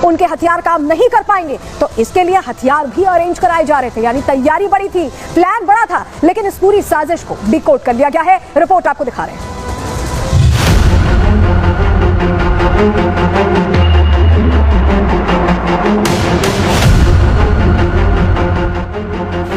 उनके हथियार काम नहीं कर पाएंगे, तो इसके लिए हथियार भी अरेंज कराए जा रहे थे। यानी तैयारी बड़ी थी, प्लान बड़ा था, लेकिन इस पूरी साजिश को डिकोड कर लिया गया है। रिपोर्ट आपको दिखा रहे हैं।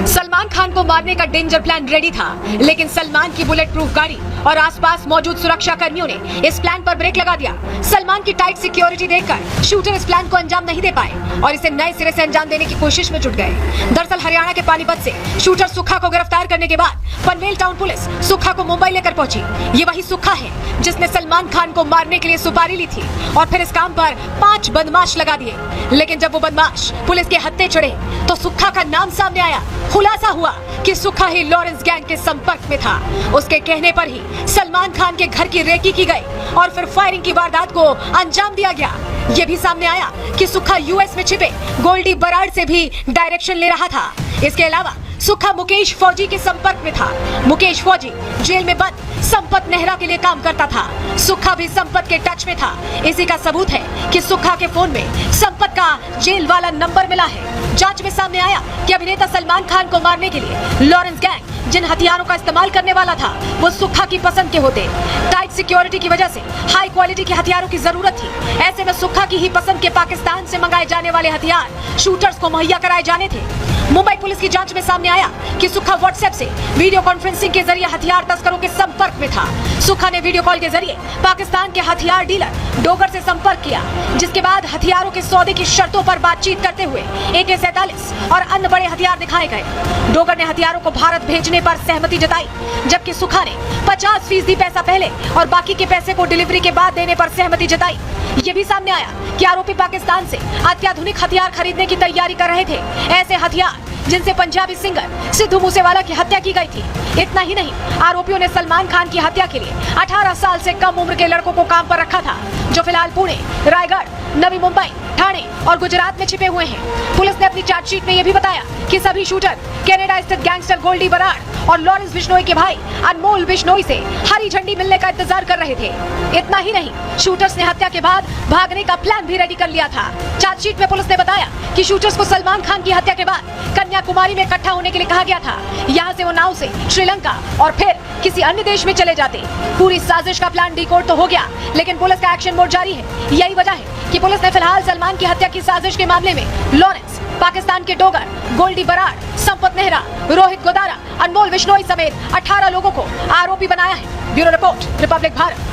सलमान खान को मारने का डेंजर प्लान रेडी था, लेकिन सलमान की बुलेट प्रूफ गाड़ी और आसपास मौजूद सुरक्षा कर्मियों ने इस प्लान पर ब्रेक लगा दिया। सलमान की टाइट सिक्योरिटी देखकर शूटर इस प्लान को अंजाम नहीं दे पाए और इसे नए सिरे से अंजाम देने की कोशिश में जुट गए। दरअसल हरियाणा के पानीपत से शूटर सुक्खा को गिरफ्तार करने के बाद पनवेल टाउन पुलिस सुक्खा को मुंबई लेकर पहुंची। ये वही सुक्खा है जिसने सलमान खान को मारने के लिए सुपारी ली थी और फिर इस काम पर 5 बदमाश लगा दिए। लेकिन जब वो बदमाश पुलिस के हत्थे चढ़े तो सुक्खा का नाम सामने आया। खुलासा हुआ कि सुक्खा ही लॉरेंस गैंग के संपर्क में था। उसके कहने पर ही सलमान खान के घर की रेकी की गई और फिर फायरिंग की वारदात को अंजाम दिया गया। ये भी सामने आया कि सुक्खा यूएस में छिपे गोल्डी बराड़ से भी डायरेक्शन ले रहा था। इसके अलावा सुक्खा मुकेश फौजी के संपर्क में था। मुकेश फौजी जेल में बंद संपत नेहरा के लिए काम करता था। सुक्खा भी संपत के टच में था। इसी का सबूत है कि सुक्खा के फोन में संपत का जेल वाला नंबर मिला है। जांच में सामने आया कि अभिनेता सलमान खान को मारने के लिए लॉरेंस गैंग जिन हथियारों का इस्तेमाल करने वाला था वो सुक्खा की पसंद के होते। टाइट सिक्योरिटी की वजह से हाई क्वालिटी के हथियारों की जरूरत थी। ऐसे में सुक्खा की ही पसंद के पाकिस्तान से मंगाए जाने वाले हथियार शूटर्स को मुहैया कराए जाने थे। मुंबई पुलिस की जांच में सामने आया कि सुक्खा व्हाट्सएप से वीडियो कॉन्फ्रेंसिंग के जरिए हथियार तस्करों के संपर्क में था। सुक्खा ने वीडियो कॉल के जरिए पाकिस्तान के हथियार डीलर डोगर से संपर्क किया, जिसके बाद हथियारों के सौदे की शर्तों पर बातचीत करते हुए AK-47 और अन्य बड़े हथियार दिखाए गए। डोगर ने हथियारों को भारत भेजने पर सहमति जताई, जबकि सुक्खा ने 50% पैसा पहले और बाकी के पैसे को डिलीवरी के बाद देने पर सहमति जताई। ये भी सामने आया कि आरोपी पाकिस्तान से अत्याधुनिक हथियार खरीदने की तैयारी कर रहे थे। ऐसे हथियार जिनसे पंजाबी सिंगर सिद्धू मूसेवाला की हत्या की गई थी। इतना ही नहीं, आरोपियों ने सलमान खान की हत्या के लिए 18 साल से कम उम्र के लड़कों को काम पर रखा था, जो फिलहाल पुणे, रायगढ़, नवी मुंबई, ठाणे और गुजरात में छिपे हुए हैं। पुलिस ने अपनी चार्जशीट में यह भी बताया कि सभी शूटर कनाडा स्थित गैंगस्टर गोल्डी बराड़ और लॉरेंस बिश्नोई के भाई अनमोल बिश्नोई से हरी झंडी मिलने का इंतजार कर रहे थे। इतना ही नहीं, शूटर्स ने हत्या के बाद भागने का प्लान भी रेडी कर लिया था। चार्जशीट में पुलिस ने बताया कि शूटर्स को सलमान खान की हत्या के बाद कन्याकुमारी में इकट्ठा होने के लिए कहा गया था। यहाँ से वो नाव से श्रीलंका और फिर किसी अन्य देश में चले जाते। पूरी साजिश का प्लान डिकोड तो हो गया, लेकिन पुलिस का एक्शन मोड जारी है। यही वजह है कि पुलिस ने फिलहाल सलमान की हत्या की साजिश के मामले में लॉरेंस, पाकिस्तान के डोगर, गोल्डी बराड़, संपत नेहरा, रोहित गोदारा, अनमोल बिश्नोई समेत 18 लोगों को आरोपी बनाया है। Bureau report, Republic Bharat.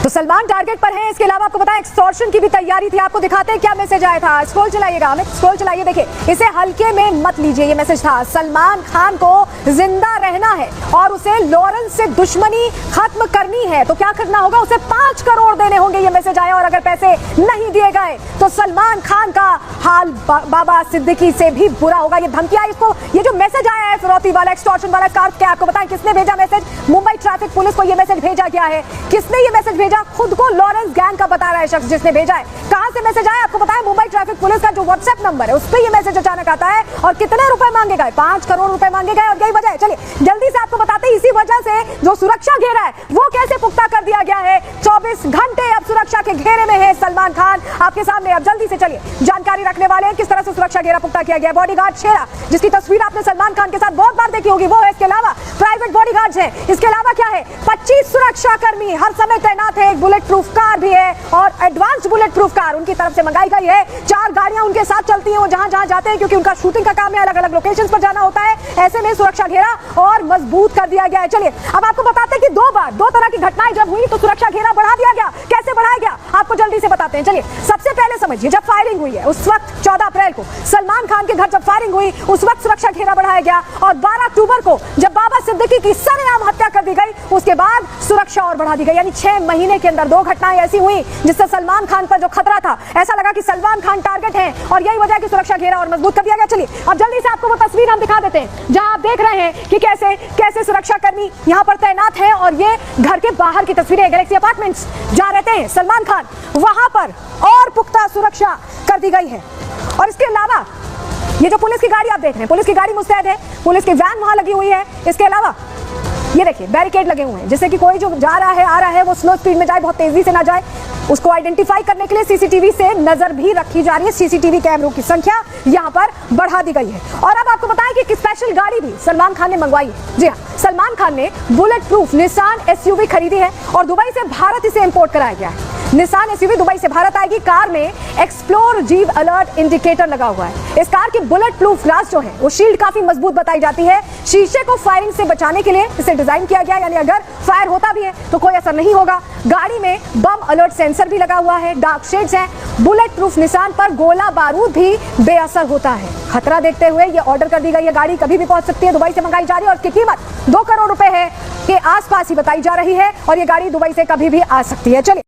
तो सलमान टारगेट पर है। इसके अलावा आपको पता है एक्सटॉर्शन की भी तैयारी थी। आपको दिखाते हैं क्या मैसेज आया था। स्क्रॉल चलाइएगा, हमें स्क्रॉल चलाइए, देखिए इसे हल्के में मत लीजिए। ये मैसेज था, सलमान खान को जिंदा रहना है और उसे लॉरेंस से दुश्मनी खत्म करनी है, तो क्या करना होगा, उसे 5 करोड़ देने होंगे। ये मैसेज आया और अगर पैसे नहीं दिए गए तो सलमान खान का हाल बाबा सिद्दीकी से भी बुरा होगा। ये धमकी आई इसको। ये जो मैसेज आया है फिरौती वाला, एक्सटॉर्शन वाला, इसका अर्थ क्या आपको बताएं किसने भेजा मैसेज? मुंबई ट्रैफिक पुलिस को ये मैसेज भेजा गया है। किसने ये मैसेज भेजा? खुद को लॉरेंस गैंग का बता रहा है शख्स जिसने भेजा है। कहां से मैसेज आया आपको पता है? मुंबई ट्रैफिक पुलिस का जो व्हाट्सएप नंबर है उस पे ये मैसेज अचानक आता है। और कितने रुपए मांगे गए? 5 करोड़ रुपए मांगे गए। और यही वजह है, चलिए जल्दी से आपको बताते हैं, इसी वजह से जो सुरक्षा घेरा है वो कैसे पुख्ता कर दिया गया है। 24 घंटे अब सुरक्षा के घेरे में है सलमान खान आपके सामने। अब जल्दी से चलिए जानकारी रखने वाले हैं किस तरह से सुरक्षा घेरा पुख्ता किया गया। बॉडीगार्ड शेरा, जिसकी तस्वीर आपने सलमान खान के साथ बहुत बार देखी होगी, वो है। इसके अलावा प्राइवेट बॉडीगार्ड्स हैं। इसके अलावा क्या है, 25 सुरक्षा कर्मी हर समय तैनात है। एक बुलेट प्रूफ कार भी है और एडवांस बुलेट प्रूफ कार उनकी तरफ से मंगाई गई है। 4 गाड़ियां उनके साथ चलती हैं, वो जहां जहां जाते हैं, क्योंकि उनका शूटिंग का काम है, अलग अलग लोकेशंस पर जाना होता है। ऐसे में सुरक्षा घेरा और मजबूत कर दिया गया है। चलिए अब आपको बताते हैं कि 2 बार 2 तरह की घटनाएं जब हुई तो सुरक्षा घेरा बढ़ा दिया गया। कैसे बढ़ाया गया आपको जल्दी से बताते हैं। चलिए सबसे पहले समझिए, जब फायरिंग हुई है उस वक्त 14 अप्रैल को सलमान खान के घर जब फायरिंग हुई उस वक्त सुरक्षा घेरा बढ़ाया गया। और 12 अक्टूबर को जब बाबा सिद्दीकी की सरेआम हत्या कर दी गई उसके बाद सुरक्षा और बढ़ा दी गई। यानी 6 महीने के अंदर 2 घटनाएं ऐसी हुई जिससे सलमान खान पर जो खतरा था, ऐसा लगा कि सलमान खान टारगेट है और यही वजह है कि सुरक्षा घेरा और मजबूत कर दिया गया। चलिए अब जल्दी से आपको वो तस्वीर हम दिखा देते हैं जहां आप देख रहे हैं कि कैसे कैसे सुरक्षा कर्मी यहां पर तैनात हैं। और ये घर के बाहर की तस्वीरें, गैलेक्सी अपार्टमेंट्स जहां रहते हैं सलमान खान, वहां पर और पुख्ता सुरक्षा कर दी गई है। और इसके अलावा ये जो पुलिस की गाड़ी आप देख रहे हैं, पुलिस की गाड़ी मुस्तैद है, पुलिस की वैन वहां लगी हुई है। इसके अलावा ये देखिए बैरिकेड लगे हुए हैं जिससे कि कोई जो जा रहा है आ रहा है वो स्लो स्पीड में जाए, बहुत तेजी से ना जाए। उसको आइडेंटिफाई करने के लिए सीसीटीवी से नजर भी रखी जा रही है। सीसीटीवी कैमरों की संख्या यहां पर बढ़ा दी गई है। और अब आपको बताएं कि एक स्पेशल गाड़ी भी सलमान खान ने मंगवाई है। जी हाँ, सलमान खान ने बुलेट प्रूफ निसान एसयूवी खरीदी है और दुबई से भारत इसे इंपोर्ट कराया गया है। निसान एसयूवी दुबई से भारत आएगी। कार में एक्सप्लोर जीव अलर्ट इंडिकेटर लगा हुआ है। इस कार की बुलेट प्रूफ ग्लास जो है वो शील्ड काफी मजबूत बताई जाती है। शीशे को फायरिंग से बचाने के लिए इसे डिजाइन किया गया, यानी अगर फायर होता भी है तो कोई असर नहीं होगा। गाड़ी में बम अलर्ट सेंसर भी लगा हुआ है, डार्क शेड्स हैं। बुलेट प्रूफ निसान पर गोला बारूद भी बेअसर होता है। खतरा देखते हुए ये ऑर्डर कर दी गई है। गाड़ी कभी भी पहुंच सकती है, दुबई से मंगाई जा रही है और इसकी कीमत 2 करोड़ रुपए है के आसपास ही बताई जा रही है और ये गाड़ी दुबई से कभी भी आ सकती है। चलिए।